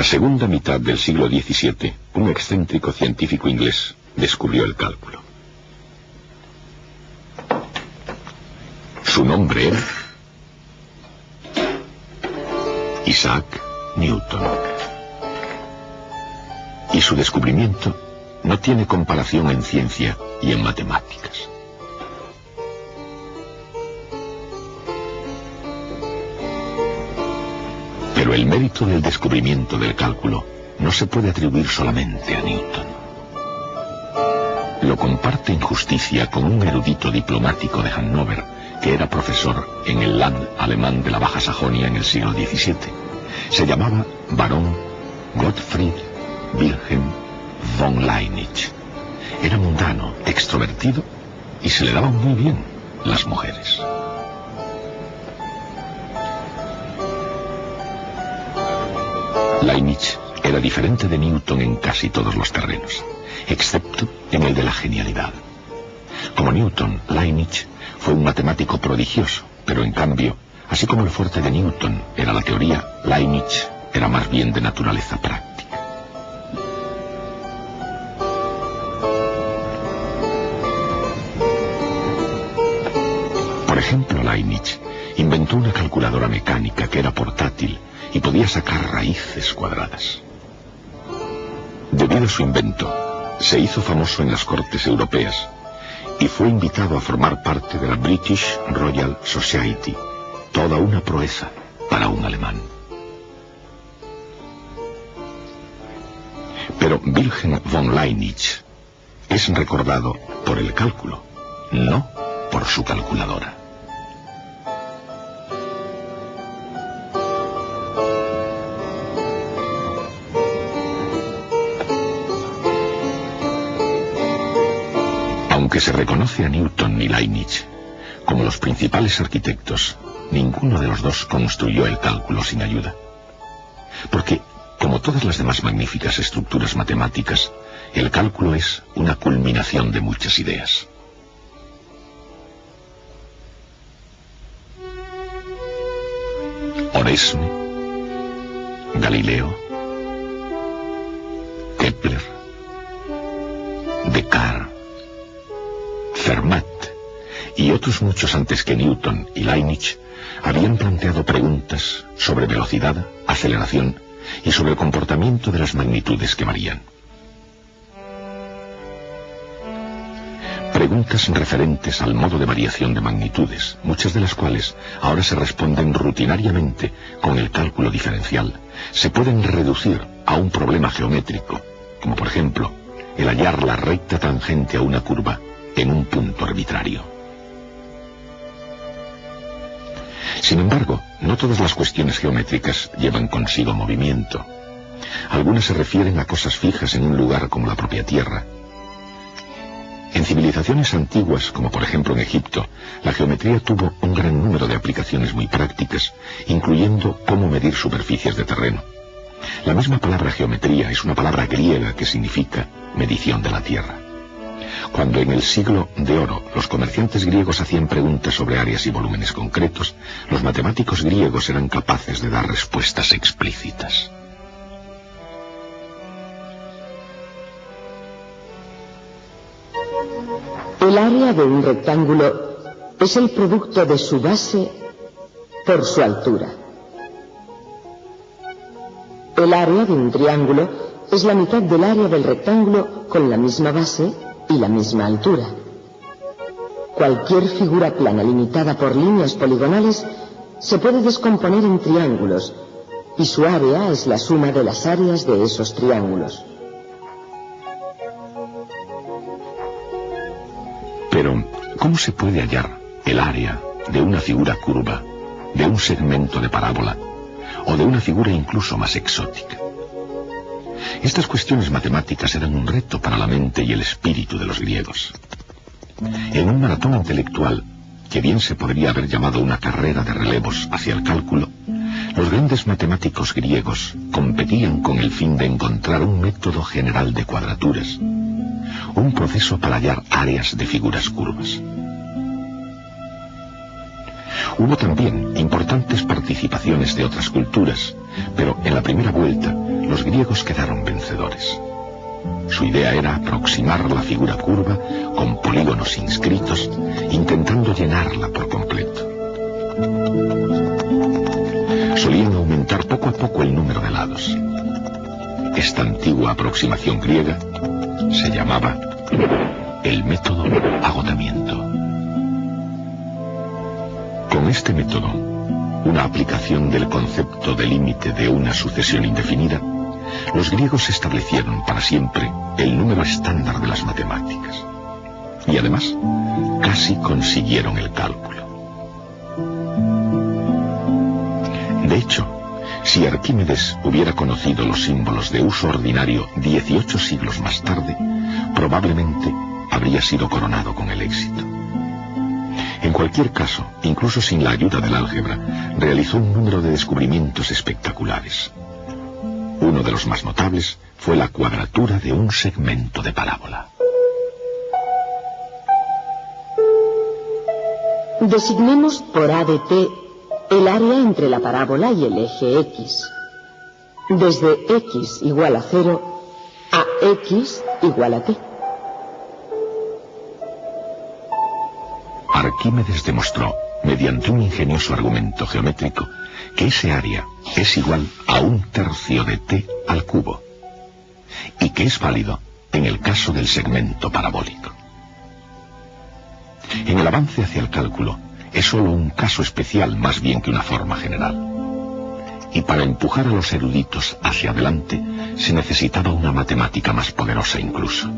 segunda mitad del siglo XVII, un excéntrico científico inglés descubrió el cálculo. Su nombre era Isaac Newton. Y su descubrimiento no tiene comparación en ciencia y en matemáticas. Pero el mérito del descubrimiento del cálculo no se puede atribuir solamente a Newton. Lo comparte en justicia con un erudito diplomático de Hannover, que era profesor en el Land alemán de la Baja Sajonia en el siglo XVII. Se llamaba Barón Gottfried Wilhelm von Leibniz. Era mundano, extrovertido y se le daban muy bien las mujeres. Leibniz era diferente de Newton en casi todos los terrenos, excepto en el de la genialidad. Como Newton, Leibniz fue un matemático prodigioso, pero en cambio, así como el fuerte de Newton era la teoría, Leibniz era más bien de naturaleza práctica. Por ejemplo, Leibniz inventó una calculadora mecánica que era portátil y podía sacar raíces cuadradas. Debido a su invento, se hizo famoso en las cortes europeas y fue invitado a formar parte de la British Royal Society, toda una proeza para un alemán. Pero Wilhelm von Leibniz es recordado por el cálculo, no por su calculadora. Aunque se reconoce a Newton y Leibniz como los principales arquitectos, ninguno de los dos construyó el cálculo sin ayuda. Porque, como todas las demás magníficas estructuras matemáticas, el cálculo es una culminación de muchas ideas. Oresme, Galileo, Kepler, Descartes, Fermat y otros muchos antes que Newton y Leibniz habían planteado preguntas sobre velocidad, aceleración y sobre el comportamiento de las magnitudes que varían. Preguntas referentes al modo de variación de magnitudes, muchas de las cuales ahora se responden rutinariamente con el cálculo diferencial, se pueden reducir a un problema geométrico, como por ejemplo el hallar la recta tangente a una curva en un punto arbitrario. Sin embargo, no todas las cuestiones geométricas llevan consigo movimiento. Algunas se refieren a cosas fijas en un lugar como la propia Tierra. En civilizaciones antiguas, como por ejemplo en Egipto, la geometría tuvo un gran número de aplicaciones muy prácticas, incluyendo cómo medir superficies de terreno. La misma palabra geometría es una palabra griega que significa medición de la tierra. Cuando en el siglo de oro los comerciantes griegos hacían preguntas sobre áreas y volúmenes concretos, los matemáticos griegos eran capaces de dar respuestas explícitas. El área de un rectángulo es el producto de su base por su altura. El área de un triángulo es la mitad del área del rectángulo con la misma base y la misma altura. Cualquier figura plana limitada por líneas poligonales se puede descomponer en triángulos y su área es la suma de las áreas de esos triángulos. Pero, ¿cómo se puede hallar el área de una figura curva, de un segmento de parábola o de una figura incluso más exótica? Estas cuestiones matemáticas eran un reto para la mente y el espíritu de los griegos. En un maratón intelectual, que bien se podría haber llamado una carrera de relevos hacia el cálculo, los grandes matemáticos griegos competían con el fin de encontrar un método general de cuadraturas, un proceso para hallar áreas de figuras curvas. Hubo también importantes participaciones de otras culturas, pero en la primera vuelta los griegos quedaron vencedores. Su idea era aproximar la figura curva con polígonos inscritos, intentando llenarla por completo. Solían aumentar poco a poco el número de lados. Esta antigua aproximación griega se llamaba el método agotamiento. Con este método, una aplicación del concepto de límite de una sucesión indefinida, los griegos establecieron para siempre el número estándar de las matemáticas. Y además, casi consiguieron el cálculo. De hecho, si Arquímedes hubiera conocido los símbolos de uso ordinario 18 siglos más tarde, probablemente habría sido coronado con el éxito. En cualquier caso, incluso sin la ayuda del álgebra, realizó un número de descubrimientos espectaculares. Uno de los más notables fue la cuadratura de un segmento de parábola. Designemos por A de t el área entre la parábola y el eje X. Desde X igual a 0 a X igual a t. Arquímedes demostró, mediante un ingenioso argumento geométrico, que ese área es igual a 1/3 de t al cubo, y que es válido en el caso del segmento parabólico. En el avance hacia el cálculo, es solo un caso especial más bien que una forma general. Y para empujar a los eruditos hacia adelante, se necesitaba una matemática más poderosa incluso.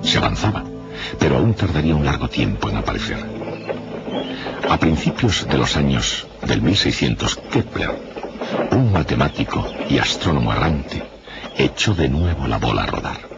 Se avanzaba, pero aún tardaría un largo tiempo en aparecer. A principios de los años del 1600, Kepler, un matemático y astrónomo errante, echó de nuevo la bola a rodar.